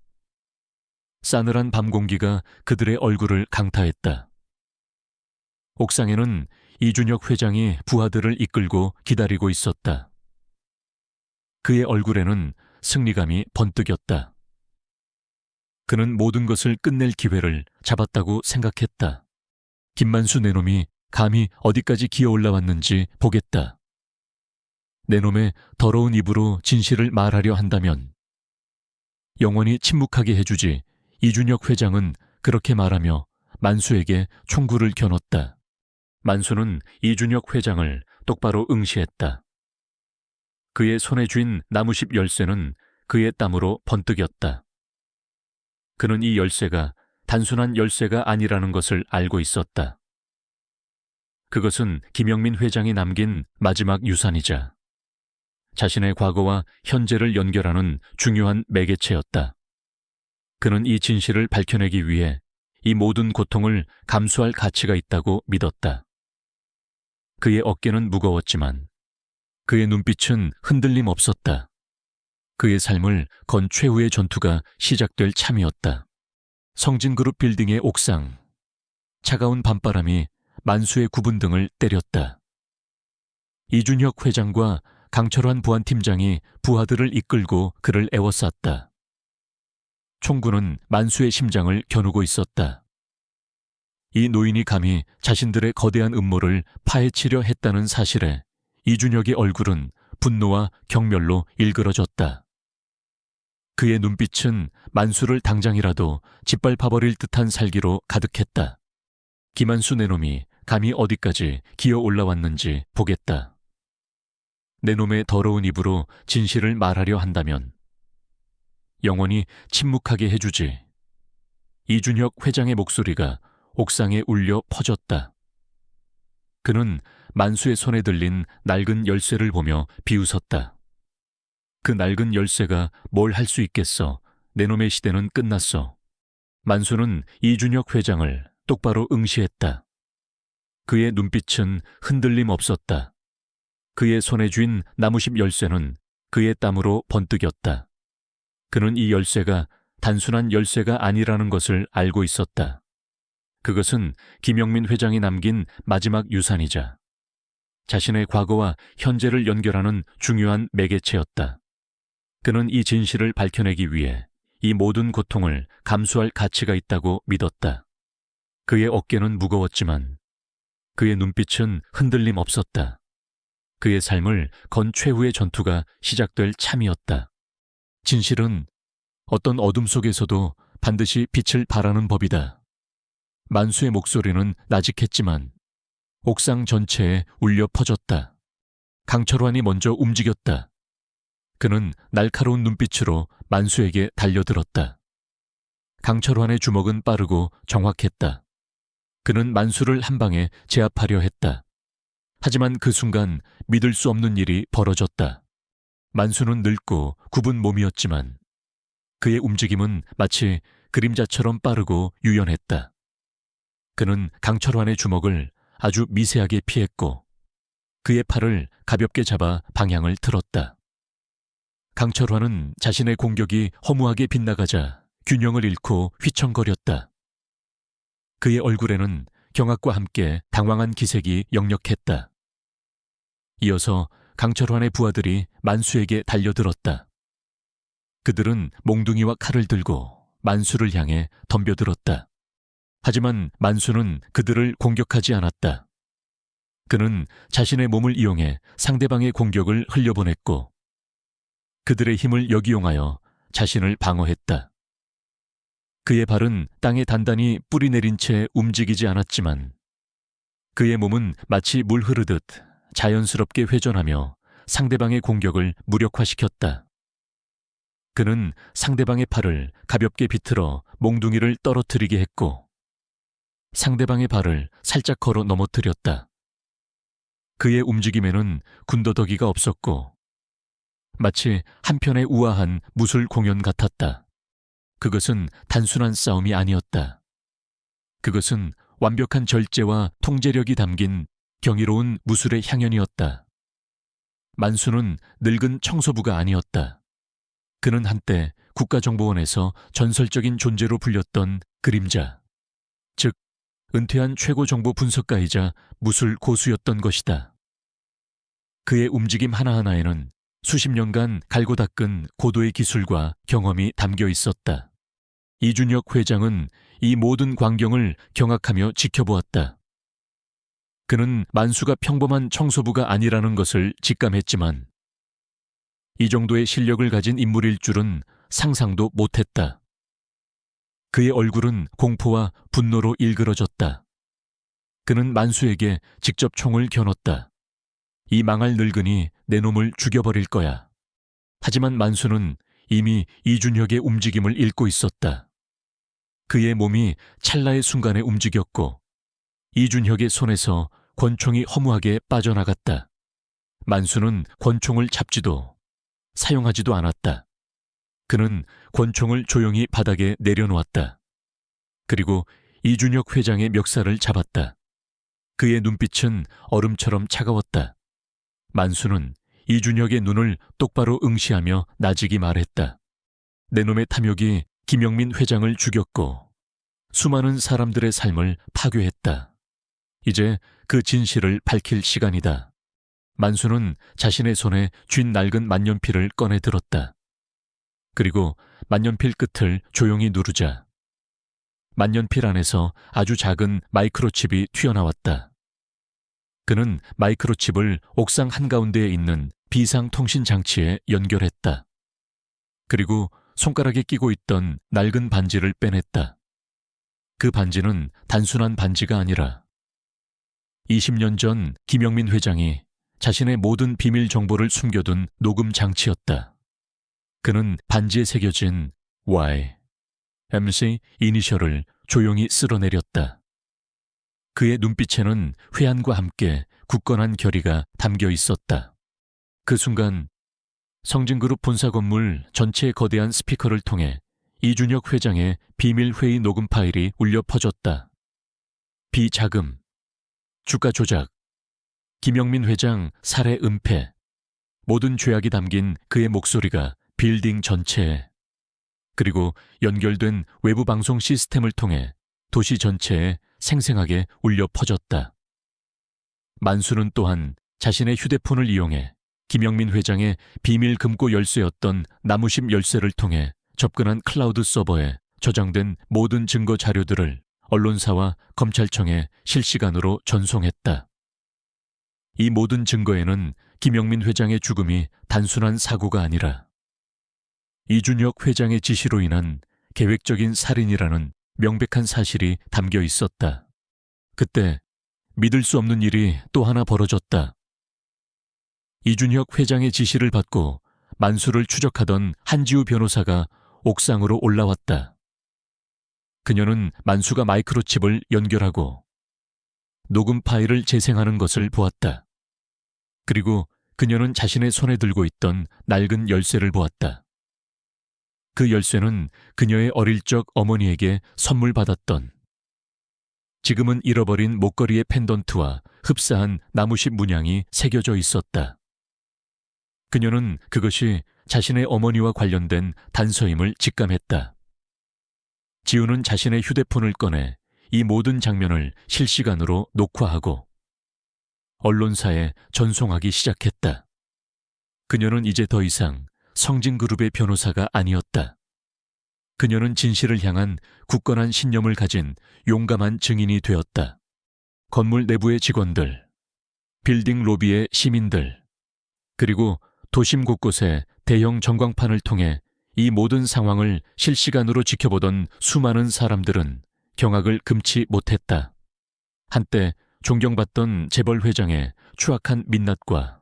[SPEAKER 1] 싸늘한 밤 공기가 그들의 얼굴을 강타했다. 옥상에는 이준혁 회장이 부하들을 이끌고 기다리고 있었다. 그의 얼굴에는 승리감이 번뜩였다. 그는 모든 것을 끝낼 기회를 잡았다고 생각했다. 김만수 내놈이 감히 어디까지 기어 올라왔는지 보겠다. 내 놈의 더러운 입으로 진실을 말하려 한다면 영원히 침묵하게 해주지. 이준혁 회장은 그렇게 말하며 만수에게 총구를 겨눴다. 만수는 이준혁 회장을 똑바로 응시했다. 그의 손에 쥔 나무십 열쇠는 그의 땀으로 번뜩였다. 그는 이 열쇠가 단순한 열쇠가 아니라는 것을 알고 있었다. 그것은 김영민 회장이 남긴 마지막 유산이자 자신의 과거와 현재를 연결하는 중요한 매개체였다. 그는 이 진실을 밝혀내기 위해 이 모든 고통을 감수할 가치가 있다고 믿었다. 그의 어깨는 무거웠지만 그의 눈빛은 흔들림 없었다. 그의 삶을 건 최후의 전투가 시작될 참이었다. 성진그룹 빌딩의 옥상. 차가운 밤바람이 만수의 구분 등을 때렸다. 이준혁 회장과 강철환 보안팀장이 부하들을 이끌고 그를 에워쌌다. 총구는 만수의 심장을 겨누고 있었다. 이 노인이 감히 자신들의 거대한 음모를 파헤치려 했다는 사실에 이준혁의 얼굴은 분노와 경멸로 일그러졌다. 그의 눈빛은 만수를 당장이라도 짓밟아버릴 듯한 살기로 가득했다. 김한수 내놈이 감히 어디까지 기어 올라왔는지 보겠다. 내놈의 더러운 입으로 진실을 말하려 한다면 영원히 침묵하게 해주지. 이준혁 회장의 목소리가 옥상에 울려 퍼졌다. 그는 만수의 손에 들린 낡은 열쇠를 보며 비웃었다. 그 낡은 열쇠가 뭘 할 수 있겠어. 내놈의 시대는 끝났어. 만수는 이준혁 회장을 똑바로 응시했다. 그의 눈빛은 흔들림 없었다. 그의 손에 쥔 나무십 열쇠는 그의 땀으로 번뜩였다. 그는 이 열쇠가 단순한 열쇠가 아니라는 것을 알고 있었다. 그것은 김영민 회장이 남긴 마지막 유산이자 자신의 과거와 현재를 연결하는 중요한 매개체였다. 그는 이 진실을 밝혀내기 위해 이 모든 고통을 감수할 가치가 있다고 믿었다. 그의 어깨는 무거웠지만 그의 눈빛은 흔들림 없었다. 그의 삶을 건 최후의 전투가 시작될 참이었다. 진실은 어떤 어둠 속에서도 반드시 빛을 발하는 법이다. 만수의 목소리는 나직했지만 옥상 전체에 울려 퍼졌다. 강철환이 먼저 움직였다. 그는 날카로운 눈빛으로 만수에게 달려들었다. 강철환의 주먹은 빠르고 정확했다. 그는 만수를 한 방에 제압하려 했다. 하지만 그 순간 믿을 수 없는 일이 벌어졌다. 만수는 늙고 굽은 몸이었지만 그의 움직임은 마치 그림자처럼 빠르고 유연했다. 그는 강철환의 주먹을 아주 미세하게 피했고 그의 팔을 가볍게 잡아 방향을 틀었다. 강철환은 자신의 공격이 허무하게 빗나가자 균형을 잃고 휘청거렸다. 그의 얼굴에는 경악과 함께 당황한 기색이 역력했다. 이어서 강철환의 부하들이 만수에게 달려들었다. 그들은 몽둥이와 칼을 들고 만수를 향해 덤벼들었다. 하지만 만수는 그들을 공격하지 않았다. 그는 자신의 몸을 이용해 상대방의 공격을 흘려보냈고 그들의 힘을 역이용하여 자신을 방어했다. 그의 발은 땅에 단단히 뿌리내린 채 움직이지 않았지만 그의 몸은 마치 물 흐르듯 자연스럽게 회전하며 상대방의 공격을 무력화시켰다. 그는 상대방의 팔을 가볍게 비틀어 몽둥이를 떨어뜨리게 했고 상대방의 발을 살짝 걸어 넘어뜨렸다. 그의 움직임에는 군더더기가 없었고 마치 한편의 우아한 무술 공연 같았다. 그것은 단순한 싸움이 아니었다. 그것은 완벽한 절제와 통제력이 담긴 경이로운 무술의 향연이었다. 만수는 늙은 청소부가 아니었다. 그는 한때 국가정보원에서 전설적인 존재로 불렸던 그림자, 즉 은퇴한 최고 정보 분석가이자 무술 고수였던 것이다. 그의 움직임 하나하나에는 수십 년간 갈고 닦은 고도의 기술과 경험이 담겨 있었다. 이준혁 회장은 이 모든 광경을 경악하며 지켜보았다. 그는 만수가 평범한 청소부가 아니라는 것을 직감했지만 이 정도의 실력을 가진 인물일 줄은 상상도 못했다. 그의 얼굴은 공포와 분노로 일그러졌다. 그는 만수에게 직접 총을 겨눴다. 이 망할 늙은이 내 놈을 죽여버릴 거야. 하지만 만수는 이미 이준혁의 움직임을 읽고 있었다. 그의 몸이 찰나의 순간에 움직였고 이준혁의 손에서 권총이 허무하게 빠져나갔다. 만수는 권총을 잡지도 사용하지도 않았다. 그는 권총을 조용히 바닥에 내려놓았다. 그리고 이준혁 회장의 멱살을 잡았다. 그의 눈빛은 얼음처럼 차가웠다. 만수는 이준혁의 눈을 똑바로 응시하며 나직이 말했다. 내 놈의 탐욕이 김영민 회장을 죽였고 수많은 사람들의 삶을 파괴했다. 이제 그 진실을 밝힐 시간이다. 만수는 자신의 손에 쥔 낡은 만년필을 꺼내 들었다. 그리고 만년필 끝을 조용히 누르자 만년필 안에서 아주 작은 마이크로칩이 튀어나왔다. 그는 마이크로칩을 옥상 한가운데에 있는 비상통신 장치에 연결했다. 그리고 손가락에 끼고 있던 낡은 반지를 빼냈다. 그 반지는 단순한 반지가 아니라 20년 전 김영민 회장이 자신의 모든 비밀 정보를 숨겨둔 녹음 장치였다. 그는 반지에 새겨진 Y, MC 이니셜을 조용히 쓸어내렸다. 그의 눈빛에는 회한과 함께 굳건한 결의가 담겨 있었다. 그 순간 성진그룹 본사 건물 전체의 거대한 스피커를 통해 이준혁 회장의 비밀 회의 녹음 파일이 울려 퍼졌다. 비자금, 주가 조작, 김영민 회장 살해 은폐, 모든 죄악이 담긴 그의 목소리가 빌딩 전체에, 그리고 연결된 외부 방송 시스템을 통해 도시 전체에 생생하게 울려 퍼졌다. 만수는 또한 자신의 휴대폰을 이용해 김영민 회장의 비밀 금고 열쇠였던 나무심 열쇠를 통해 접근한 클라우드 서버에 저장된 모든 증거 자료들을 언론사와 검찰청에 실시간으로 전송했다. 이 모든 증거에는 김영민 회장의 죽음이 단순한 사고가 아니라 이준혁 회장의 지시로 인한 계획적인 살인이라는 명백한 사실이 담겨 있었다. 그때 믿을 수 없는 일이 또 하나 벌어졌다. 이준혁 회장의 지시를 받고 만수를 추적하던 한지우 변호사가 옥상으로 올라왔다. 그녀는 만수가 마이크로칩을 연결하고 녹음 파일을 재생하는 것을 보았다. 그리고 그녀는 자신의 손에 들고 있던 낡은 열쇠를 보았다. 그 열쇠는 그녀의 어릴 적 어머니에게 선물 받았던 지금은 잃어버린 목걸이의 펜던트와 흡사한 나무십 문양이 새겨져 있었다. 그녀는 그것이 자신의 어머니와 관련된 단서임을 직감했다. 지우는 자신의 휴대폰을 꺼내 이 모든 장면을 실시간으로 녹화하고 언론사에 전송하기 시작했다. 그녀는 이제 더 이상 성진그룹의 변호사가 아니었다. 그녀는 진실을 향한 굳건한 신념을 가진 용감한 증인이 되었다. 건물 내부의 직원들, 빌딩 로비의 시민들, 그리고 도심 곳곳에 대형 전광판을 통해 이 모든 상황을 실시간으로 지켜보던 수많은 사람들은 경악을 금치 못했다. 한때 존경받던 재벌 회장의 추악한 민낯과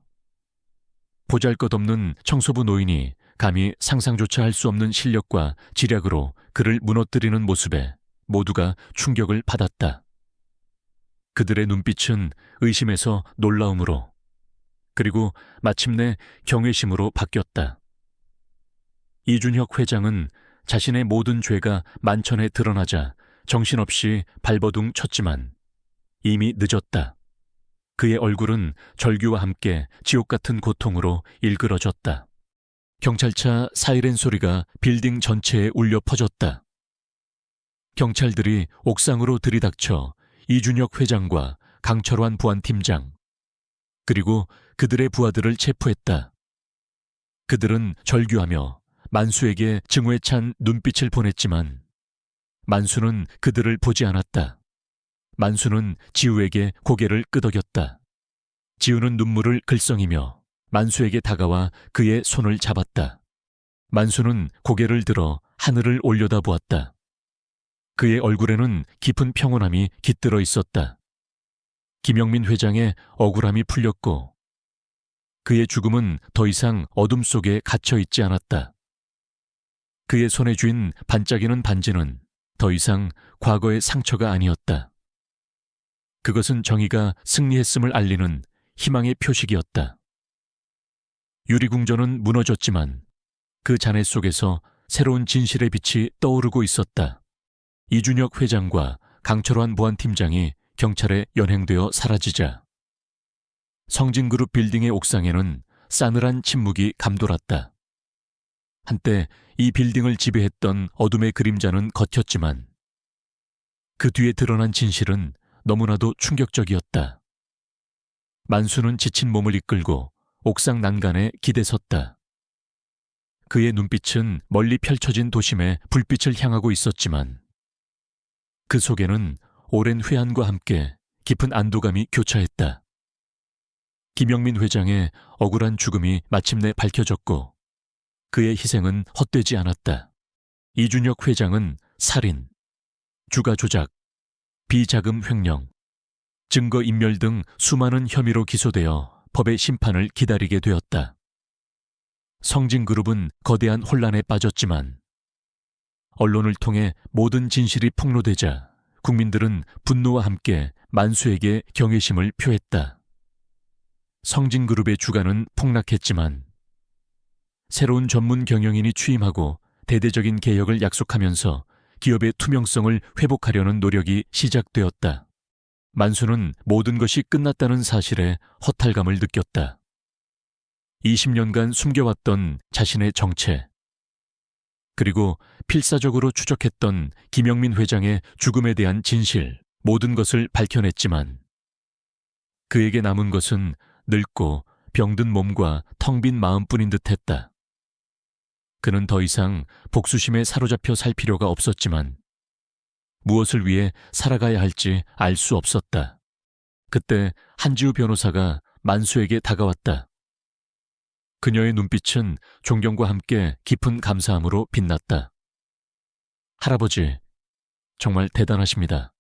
[SPEAKER 1] 보잘것없는 청소부 노인이 감히 상상조차 할 수 없는 실력과 지략으로 그를 무너뜨리는 모습에 모두가 충격을 받았다. 그들의 눈빛은 의심에서 놀라움으로 그리고 마침내 경외심으로 바뀌었다. 이준혁 회장은 자신의 모든 죄가 만천에 드러나자 정신없이 발버둥 쳤지만 이미 늦었다. 그의 얼굴은 절규와 함께 지옥 같은 고통으로 일그러졌다. 경찰차 사이렌 소리가 빌딩 전체에 울려 퍼졌다. 경찰들이 옥상으로 들이닥쳐 이준혁 회장과 강철환 보안팀장 그리고 그들의 부하들을 체포했다. 그들은 절규하며 만수에게 증오에 찬 눈빛을 보냈지만 만수는 그들을 보지 않았다. 만수는 지우에게 고개를 끄덕였다. 지우는 눈물을 글썽이며 만수에게 다가와 그의 손을 잡았다. 만수는 고개를 들어 하늘을 올려다보았다. 그의 얼굴에는 깊은 평온함이 깃들어 있었다. 김영민 회장의 억울함이 풀렸고 그의 죽음은 더 이상 어둠 속에 갇혀 있지 않았다. 그의 손에 쥔 반짝이는 반지는 더 이상 과거의 상처가 아니었다. 그것은 정의가 승리했음을 알리는 희망의 표식이었다. 유리궁전은 무너졌지만 그 잔해 속에서 새로운 진실의 빛이 떠오르고 있었다. 이준혁 회장과 강철환 보안팀장이 경찰에 연행되어 사라지자 성진그룹 빌딩의 옥상에는 싸늘한 침묵이 감돌았다. 한때 이 빌딩을 지배했던 어둠의 그림자는 걷혔지만 그 뒤에 드러난 진실은 너무나도 충격적이었다. 만수는 지친 몸을 이끌고 옥상 난간에 기대섰다. 그의 눈빛은 멀리 펼쳐진 도심에 불빛을 향하고 있었지만 그 속에는 오랜 회한과 함께 깊은 안도감이 교차했다. 김영민 회장의 억울한 죽음이 마침내 밝혀졌고 그의 희생은 헛되지 않았다. 이준혁 회장은 살인, 주가 조작, 비자금 횡령, 증거인멸 등 수많은 혐의로 기소되어 법의 심판을 기다리게 되었다. 성진그룹은 거대한 혼란에 빠졌지만 언론을 통해 모든 진실이 폭로되자 국민들은 분노와 함께 만수에게 경외심을 표했다. 성진그룹의 주가는 폭락했지만 새로운 전문 경영인이 취임하고 대대적인 개혁을 약속하면서 기업의 투명성을 회복하려는 노력이 시작되었다. 만수는 모든 것이 끝났다는 사실에 허탈감을 느꼈다. 20년간 숨겨왔던 자신의 정체, 그리고 필사적으로 추적했던 김영민 회장의 죽음에 대한 진실, 모든 것을 밝혀냈지만 그에게 남은 것은 늙고 병든 몸과 텅 빈 마음뿐인 듯했다. 그는 더 이상 복수심에 사로잡혀 살 필요가 없었지만 무엇을 위해 살아가야 할지 알 수 없었다. 그때 한지우 변호사가 만수에게 다가왔다. 그녀의 눈빛은 존경과 함께 깊은 감사함으로 빛났다. 할아버지, 정말 대단하십니다.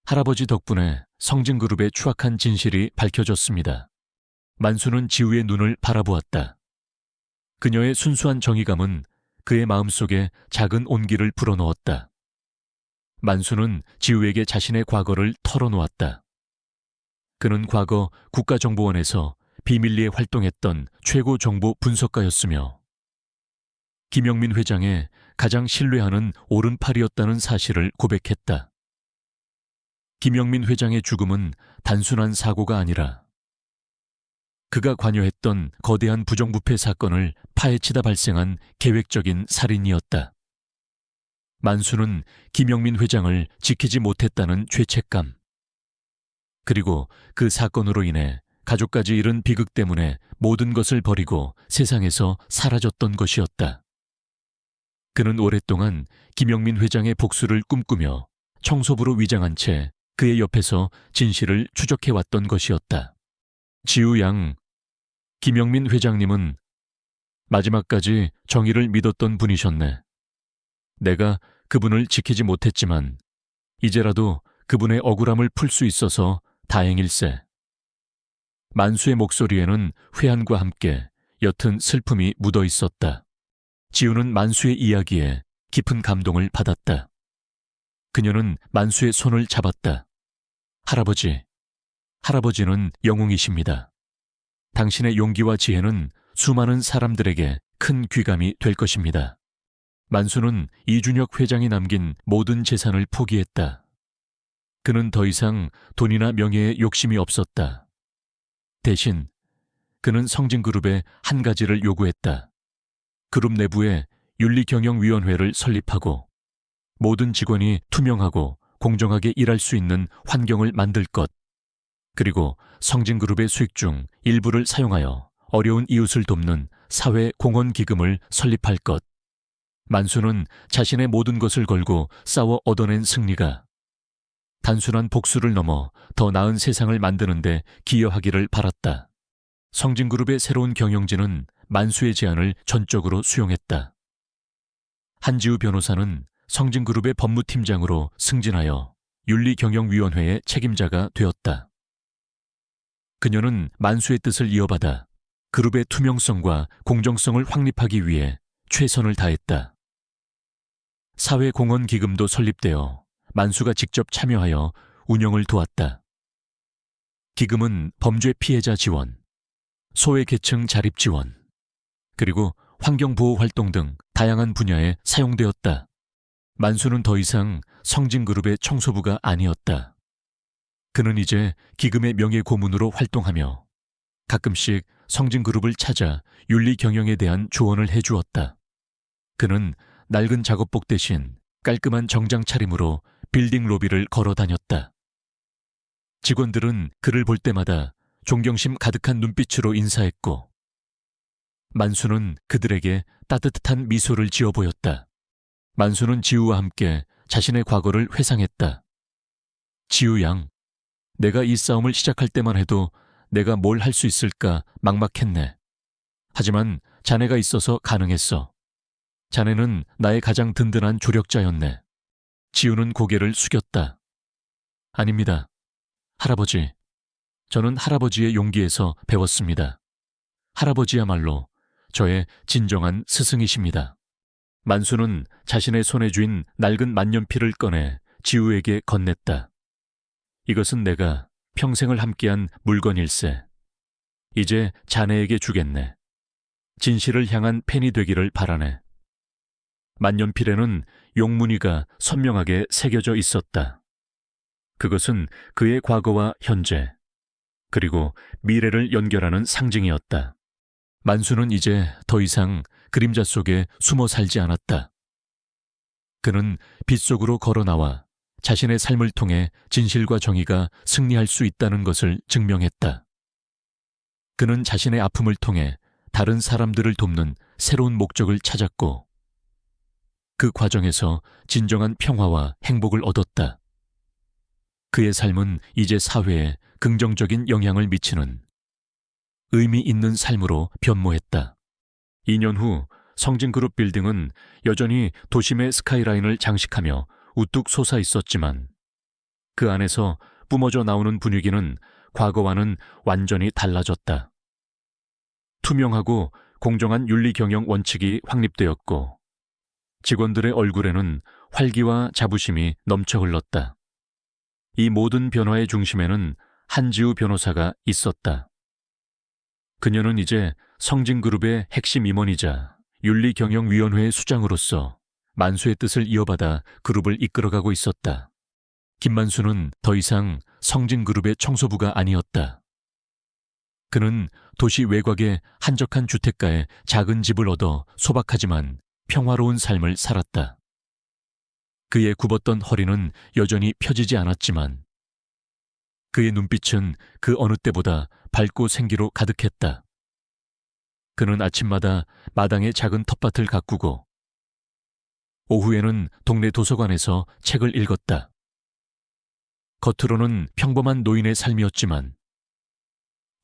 [SPEAKER 1] 할아버지 덕분에 성진그룹의 추악한 진실이 밝혀졌습니다. 만수는 지우의 눈을 바라보았다. 그녀의 순수한 정의감은 그의 마음속에 작은 온기를 불어넣었다. 만수는 지우에게 자신의 과거를 털어놓았다. 그는 과거 국가정보원에서 비밀리에 활동했던 최고 정보 분석가였으며 김영민 회장의 가장 신뢰하는 오른팔이었다는 사실을 고백했다. 김영민 회장의 죽음은 단순한 사고가 아니라 그가 관여했던 거대한 부정부패 사건을 파헤치다 발생한 계획적인 살인이었다. 만수는 김영민 회장을 지키지 못했다는 죄책감, 그리고 그 사건으로 인해 가족까지 잃은 비극 때문에 모든 것을 버리고 세상에서 사라졌던 것이었다. 그는 오랫동안 김영민 회장의 복수를 꿈꾸며 청소부로 위장한 채 그의 옆에서 진실을 추적해왔던 것이었다. 지우 양, 김영민 회장님은 마지막까지 정의를 믿었던 분이셨네. 내가 그분을 지키지 못했지만 이제라도 그분의 억울함을 풀 수 있어서 다행일세. 만수의 목소리에는 회한과 함께 옅은 슬픔이 묻어 있었다. 지우는 만수의 이야기에 깊은 감동을 받았다. 그녀는 만수의 손을 잡았다. 할아버지, 할아버지는 영웅이십니다. 당신의 용기와 지혜는 수많은 사람들에게 큰 귀감이 될 것입니다. 만수는 이준혁 회장이 남긴 모든 재산을 포기했다. 그는 더 이상 돈이나 명예에 욕심이 없었다. 대신 그는 성진그룹에 한 가지를 요구했다. 그룹 내부에 윤리경영위원회를 설립하고 모든 직원이 투명하고 공정하게 일할 수 있는 환경을 만들 것, 그리고 성진그룹의 수익 중 일부를 사용하여 어려운 이웃을 돕는 사회공헌기금을 설립할 것. 만수는 자신의 모든 것을 걸고 싸워 얻어낸 승리가 단순한 복수를 넘어 더 나은 세상을 만드는 데 기여하기를 바랐다. 성진그룹의 새로운 경영진은 만수의 제안을 전적으로 수용했다. 한지우 변호사는 성진그룹의 법무팀장으로 승진하여 윤리경영위원회의 책임자가 되었다. 그녀는 만수의 뜻을 이어받아 그룹의 투명성과 공정성을 확립하기 위해 최선을 다했다. 사회공헌기금도 설립되어 만수가 직접 참여하여 운영을 도왔다. 기금은 범죄 피해자 지원, 소외계층 자립 지원, 그리고 환경보호 활동 등 다양한 분야에 사용되었다. 만수는 더 이상 성진그룹의 청소부가 아니었다. 그는 이제 기금의 명예고문으로 활동하며 가끔씩 성진그룹을 찾아 윤리경영에 대한 조언을 해주었다. 그는 낡은 작업복 대신 깔끔한 정장 차림으로 빌딩 로비를 걸어 다녔다. 직원들은 그를 볼 때마다 존경심 가득한 눈빛으로 인사했고, 만수는 그들에게 따뜻한 미소를 지어 보였다. 만수는 지우와 함께 자신의 과거를 회상했다. 지우 양, 내가 이 싸움을 시작할 때만 해도 내가 뭘 할 수 있을까 막막했네. 하지만 자네가 있어서 가능했어. 자네는 나의 가장 든든한 조력자였네. 지우는 고개를 숙였다. 아닙니다. 할아버지. 저는 할아버지의 용기에서 배웠습니다. 할아버지야말로 저의 진정한 스승이십니다. 만수는 자신의 손에 쥔 낡은 만년필을 꺼내 지우에게 건넸다. 이것은 내가 평생을 함께한 물건일세. 이제 자네에게 주겠네. 진실을 향한 펜이 되기를 바라네. 만년필에는 용문이가 선명하게 새겨져 있었다. 그것은 그의 과거와 현재, 그리고 미래를 연결하는 상징이었다. 만수는 이제 더 이상 그림자 속에 숨어 살지 않았다. 그는 빛 속으로 걸어 나와 자신의 삶을 통해 진실과 정의가 승리할 수 있다는 것을 증명했다. 그는 자신의 아픔을 통해 다른 사람들을 돕는 새로운 목적을 찾았고, 그 과정에서 진정한 평화와 행복을 얻었다. 그의 삶은 이제 사회에 긍정적인 영향을 미치는 의미 있는 삶으로 변모했다. 2년 후 성진그룹 빌딩은 여전히 도심의 스카이라인을 장식하며 우뚝 솟아 있었지만, 그 안에서 뿜어져 나오는 분위기는 과거와는 완전히 달라졌다. 투명하고 공정한 윤리경영 원칙이 확립되었고, 직원들의 얼굴에는 활기와 자부심이 넘쳐 흘렀다. 이 모든 변화의 중심에는 한지우 변호사가 있었다. 그녀는 이제 성진그룹의 핵심 임원이자 윤리경영위원회의 수장으로서 만수의 뜻을 이어받아 그룹을 이끌어가고 있었다. 김만수는 더 이상 성진그룹의 청소부가 아니었다. 그는 도시 외곽의 한적한 주택가에 작은 집을 얻어 소박하지만 평화로운 삶을 살았다. 그의 굽었던 허리는 여전히 펴지지 않았지만, 그의 눈빛은 그 어느 때보다 밝고 생기로 가득했다. 그는 아침마다 마당에 작은 텃밭을 가꾸고, 오후에는 동네 도서관에서 책을 읽었다. 겉으로는 평범한 노인의 삶이었지만,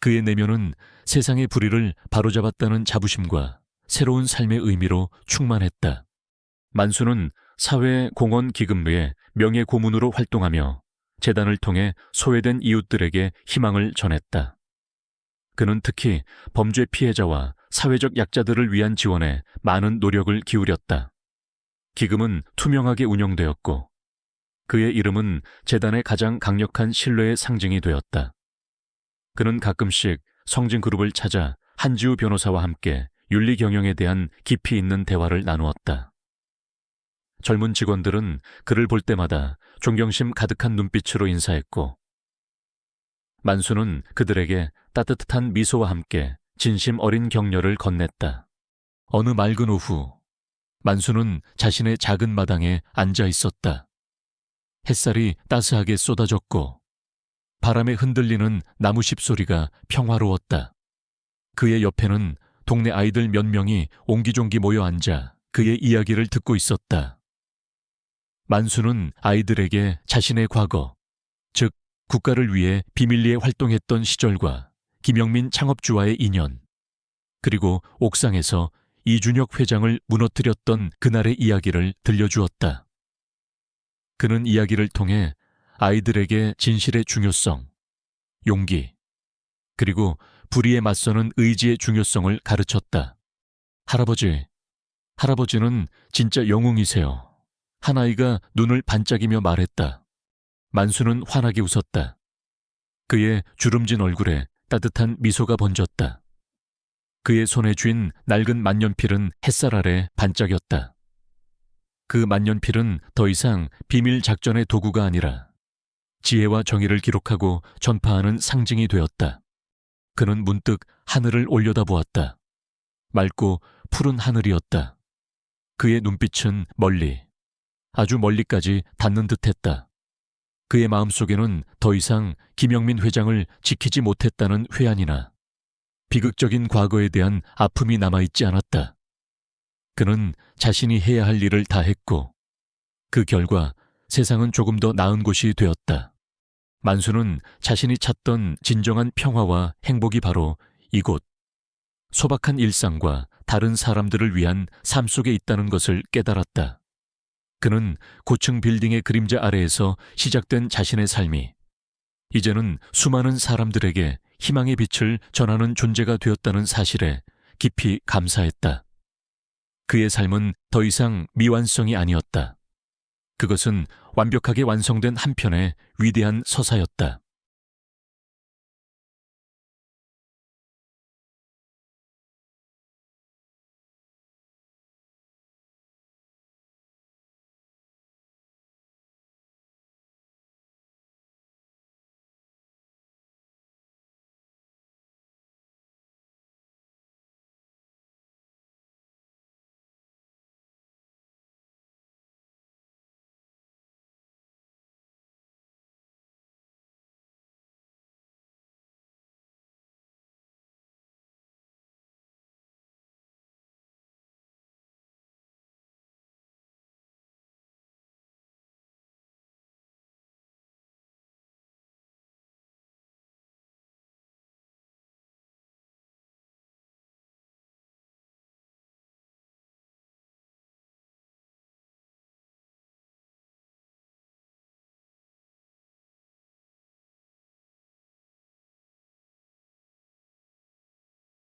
[SPEAKER 1] 그의 내면은 세상의 불의를 바로잡았다는 자부심과 새로운 삶의 의미로 충만했다. 만수는 사회공헌기금부의 명예고문으로 활동하며 재단을 통해 소외된 이웃들에게 희망을 전했다. 그는 특히 범죄 피해자와 사회적 약자들을 위한 지원에 많은 노력을 기울였다. 기금은 투명하게 운영되었고, 그의 이름은 재단의 가장 강력한 신뢰의 상징이 되었다. 그는 가끔씩 성진그룹을 찾아 한지우 변호사와 함께 윤리경영에 대한 깊이 있는 대화를 나누었다. 젊은 직원들은 그를 볼 때마다 존경심 가득한 눈빛으로 인사했고, 만수는 그들에게 따뜻한 미소와 함께 진심 어린 격려를 건넸다. 어느 맑은 오후, 만수는 자신의 작은 마당에 앉아 있었다. 햇살이 따스하게 쏟아졌고, 바람에 흔들리는 나무십 소리가 평화로웠다. 그의 옆에는 동네 아이들 몇 명이 옹기종기 모여 앉아 그의 이야기를 듣고 있었다. 만수는 아이들에게 자신의 과거, 즉 국가를 위해 비밀리에 활동했던 시절과 김영민 창업주와의 인연, 그리고 옥상에서 이준혁 회장을 무너뜨렸던 그날의 이야기를 들려주었다. 그는 이야기를 통해 아이들에게 진실의 중요성, 용기, 그리고 불의에 맞서는 의지의 중요성을 가르쳤다. 할아버지는 진짜 영웅이세요. 한 아이가 눈을 반짝이며 말했다. 만수는 환하게 웃었다. 그의 주름진 얼굴에 따뜻한 미소가 번졌다. 그의 손에 쥔 낡은 만년필은 햇살 아래 반짝였다. 그 만년필은 더 이상 비밀 작전의 도구가 아니라 지혜와 정의를 기록하고 전파하는 상징이 되었다. 그는 문득 하늘을 올려다보았다. 맑고 푸른 하늘이었다. 그의 눈빛은 멀리, 아주 멀리까지 닿는 듯했다. 그의 마음속에는 더 이상 김영민 회장을 지키지 못했다는 회한이나 비극적인 과거에 대한 아픔이 남아있지 않았다. 그는 자신이 해야 할 일을 다 했고 그 결과 세상은 조금 더 나은 곳이 되었다. 만수는 자신이 찾던 진정한 평화와 행복이 바로 이곳, 소박한 일상과 다른 사람들을 위한 삶 속에 있다는 것을 깨달았다. 그는 고층 빌딩의 그림자 아래에서 시작된 자신의 삶이 이제는 수많은 사람들에게 희망의 빛을 전하는 존재가 되었다는 사실에 깊이 감사했다. 그의 삶은 더 이상 미완성이 아니었다. 그것은 완벽하게 완성된 한 편의 위대한 서사였다.